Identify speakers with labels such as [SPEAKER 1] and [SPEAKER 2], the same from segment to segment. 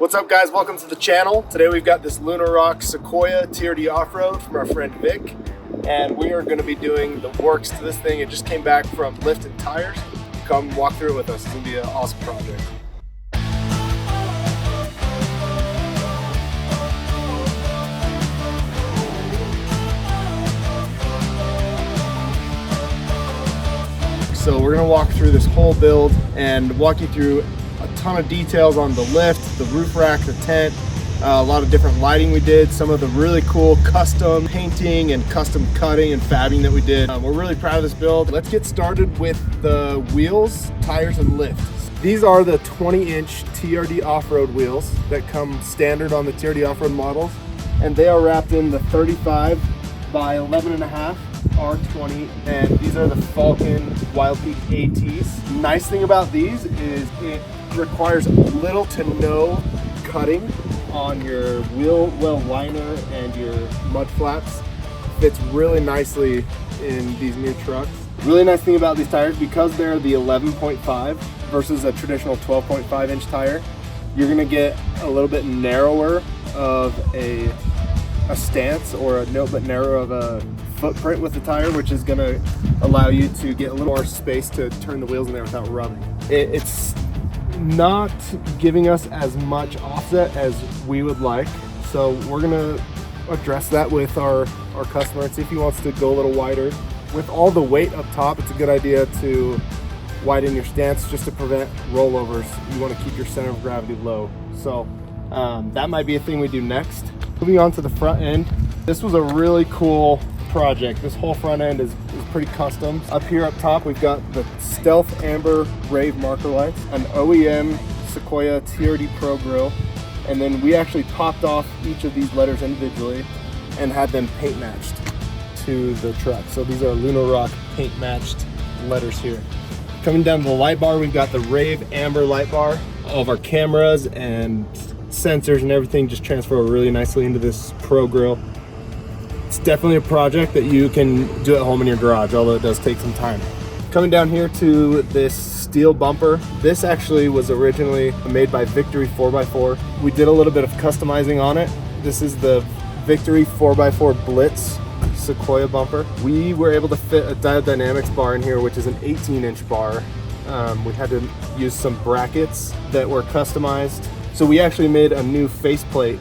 [SPEAKER 1] What's up guys, welcome to the channel. Today we've got this Lunar Rock Sequoia TRD Off Road from our friend Vic. And we are gonna be doing the works to this thing. It just came back from lifting tires. Come walk through it with us, it's gonna be an awesome project. So we're gonna walk through this whole build and walk you through a ton of details on the lift, the roof rack, the tent, a lot of different lighting we did, some of the really cool custom painting and custom cutting and fabbing that we did. We're really proud of this build. Let's get started with the wheels, tires, and lifts. These are the 20-inch TRD off-road wheels that come standard on the TRD off-road models, and they are wrapped in the 35 by 11.5 R20, and these are the Falcon Wild Peak ATs. Nice thing about these is it requires little to no cutting on your wheel well liner and your mud flaps. Fits really nicely in these new trucks. Really nice thing about these tires, because they're the 11.5 versus a traditional 12.5 inch tire, you're gonna get a little bit narrower of a stance, or a little bit narrower of a footprint with the tire, which is gonna allow you to get a little more space to turn the wheels in there without rubbing. It's not giving us as much offset as we would like, so we're gonna address that with our customer and see if he wants to go a little wider. With all the weight up top, it's a good idea to widen your stance just to prevent rollovers. You want to keep your center of gravity low, so that might be a thing we do next. Moving on to the front end, this was a really cool project. This whole front end is pretty custom. Up here up top, we've got the Stealth Amber Rave marker lights, an OEM Sequoia TRD Pro grill, and then we actually popped off each of these letters individually and had them paint matched to the truck. So these are Lunar Rock paint matched letters here. Coming down to the light bar, we've got the Rave Amber light bar. All of our cameras and sensors and everything just transfer really nicely into this Pro grill. It's definitely a project that you can do at home in your garage, although it does take some time. Coming down here to this steel bumper. This actually was originally made by Victory 4x4. We did a little bit of customizing on it. This is the Victory 4x4 Blitz Sequoia bumper. We were able to fit a Diode Dynamics bar in here, which is an 18-inch bar. We had to use some brackets that were customized. So we actually made a new faceplate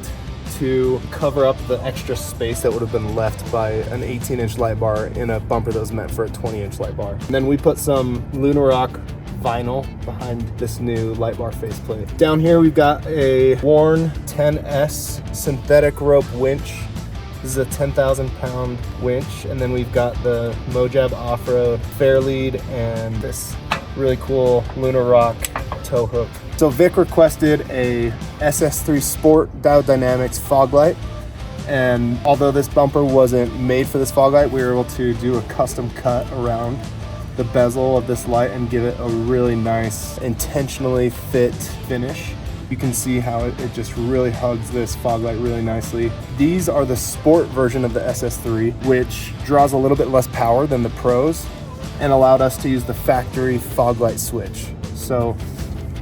[SPEAKER 1] to cover up the extra space that would have been left by an 18-inch light bar in a bumper that was meant for a 20-inch light bar. And then we put some Lunar Rock vinyl behind this new light bar faceplate. Down here we've got a Warn 10S synthetic rope winch. This is a 10,000 pound winch. And then we've got the Mojab Off-Road fair lead and this really cool Lunar Rock tow hook. So Vic requested a SS3 Sport Diode Dynamics fog light, and although this bumper wasn't made for this fog light, we were able to do a custom cut around the bezel of this light and give it a really nice, intentionally fit finish. You can see how it just really hugs this fog light really nicely. These are the Sport version of the SS3, which draws a little bit less power than the Pros and allowed us to use the factory fog light switch. So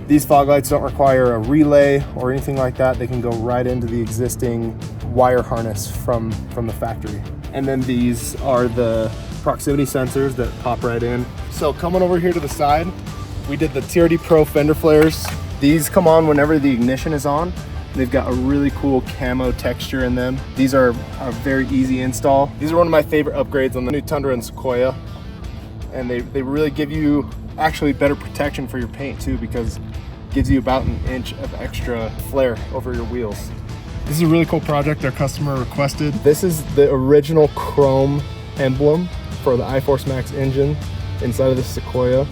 [SPEAKER 1] these fog lights don't require a relay or anything like that. They can go right into the existing wire harness from the factory. And then these are the proximity sensors that pop right in. So coming over here to the side, we did the TRD Pro Fender Flares. These come on whenever the ignition is on. They've got a really cool camo texture in them. These are a very easy install. These are one of my favorite upgrades on the new Tundra and Sequoia. And they really give you actually better protection for your paint too, because it gives you about an inch of extra flare over your wheels. This is a really cool project our customer requested. This is the original chrome emblem for the iForce Max engine inside of the Sequoia.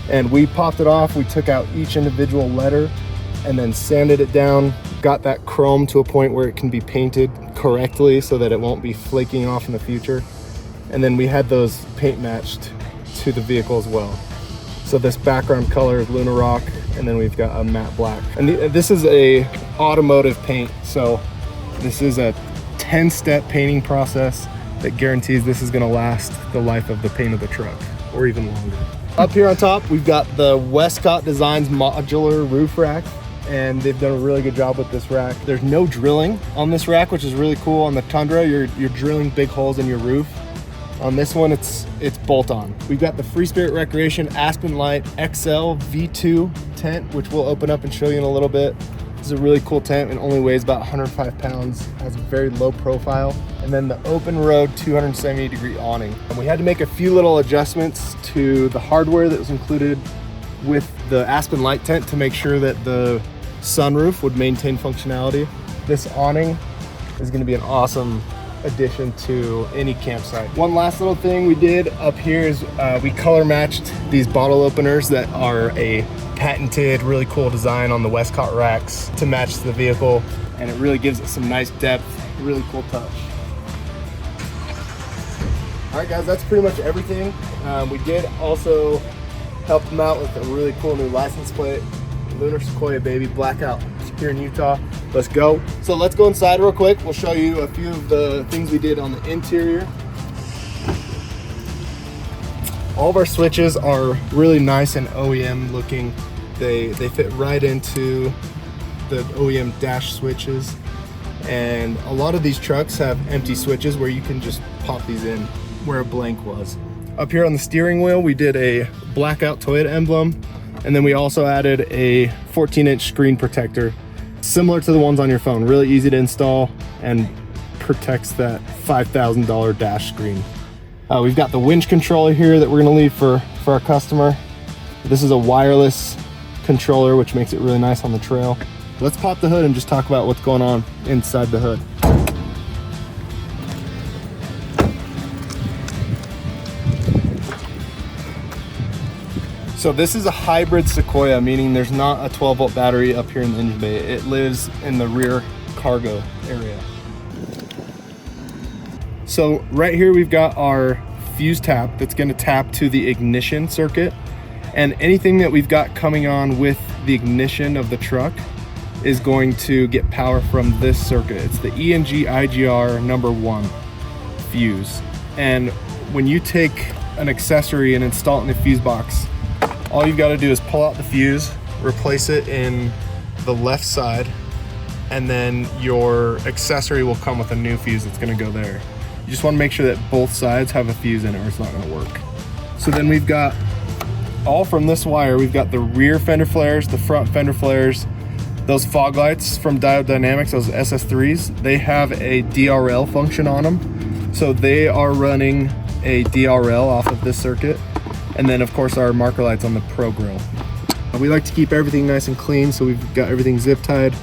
[SPEAKER 1] And we popped it off, we took out each individual letter and then sanded it down, got that chrome to a point where it can be painted correctly so that it won't be flaking off in the future. And then we had those paint matched to the vehicle as well. So this background color is Lunar Rock, and then we've got a matte black. And this is a automotive paint, so this is a 10-step painting process that guarantees this is gonna last the life of the paint of the truck, or even longer. Up here on top, we've got the Westcott Designs modular roof rack. and they've done a really good job with this rack. There's no drilling on this rack, which is really cool. On the Tundra, you're drilling big holes in your roof. On this one, it's bolt-on. We've got the Free Spirit Recreation Aspen Light XL V2 tent, which we'll open up and show you in a little bit. This is a really cool tent and only weighs about 105 pounds, has a very low profile. And then the Open Road 270-degree awning. And we had to make a few little adjustments to the hardware that was included with the Aspen Light tent to make sure that the sunroof would maintain functionality. This awning is going to be an awesome addition to any campsite. One last little thing we did up here is we color matched these bottle openers that are a patented, really cool design on the Westcott racks to match the vehicle, and it really gives it some nice depth, really cool touch. All right guys, that's pretty much everything. We did also help them out with a really cool new license plate. Lunar Sequoia, baby, blackout here in Utah. Let's go. So let's go inside real quick. We'll show you a few of the things we did on the interior. All of our switches are really nice and OEM looking. They fit right into the OEM dash switches. And a lot of these trucks have empty switches where you can just pop these in where a blank was. Up here on the steering wheel, we did a blackout Toyota emblem. And then we also added a 14-inch screen protector, similar to the ones on your phone. Really easy to install and protects that $5,000 dash screen. We've got the winch controller here that we're gonna leave for our customer. This is a wireless controller, which makes it really nice on the trail. Let's pop the hood and just talk about what's going on inside the hood. So this is a hybrid Sequoia, meaning there's not a 12-volt battery up here in the engine bay. It lives in the rear cargo area. So right here we've got our fuse tap that's going to tap to the ignition circuit, and anything that we've got coming on with the ignition of the truck is going to get power from this circuit. It's the ENG IGR #1 fuse. And when you take an accessory and install it in the fuse box, all you've got to do is pull out the fuse, replace it in the left side, and then your accessory will come with a new fuse that's going to go there. You just want to make sure that both sides have a fuse in it or it's not going to work. So then we've got, all from this wire, we've got the rear fender flares, the front fender flares, those fog lights from Diode Dynamics, those SS3s, they have a DRL function on them. So they are running a DRL off of this circuit. And then of course our marker lights on the Pro Grill. We like to keep everything nice and clean, so we've got everything zip tied,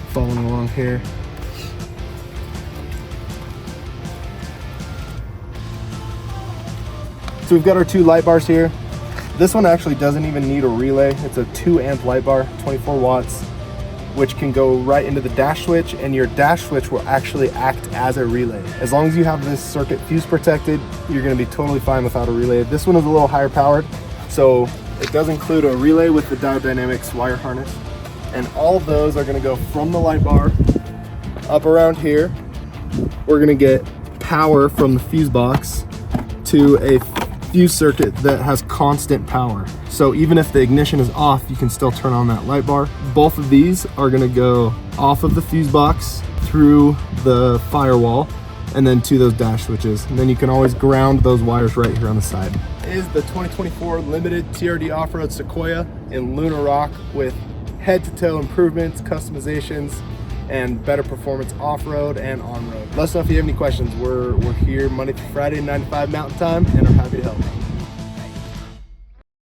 [SPEAKER 1] following along here. So we've got our 2 light bars here. This one actually doesn't even need a relay. It's a 2 amp light bar, 24 watts, which can go right into the dash switch, and your dash switch will actually act as a relay. As long as you have this circuit fuse protected, you're gonna be totally fine without a relay. This one is a little higher powered, so it does include a relay with the Diode Dynamics wire harness. And all of those are gonna go from the light bar up around here. We're gonna get power from the fuse box to a fuse circuit that has constant power. So even if the ignition is off, you can still turn on that light bar. Both of these are gonna go off of the fuse box through the firewall and then to those dash switches. And then you can always ground those wires right here on the side. It is the 2024 limited TRD off-road Sequoia in Lunar Rock with head-to-toe improvements, customizations, and better performance off-road and on-road. Let us know if you have any questions. We're here Monday through Friday, 9 to 5 Mountain Time, and are happy to help.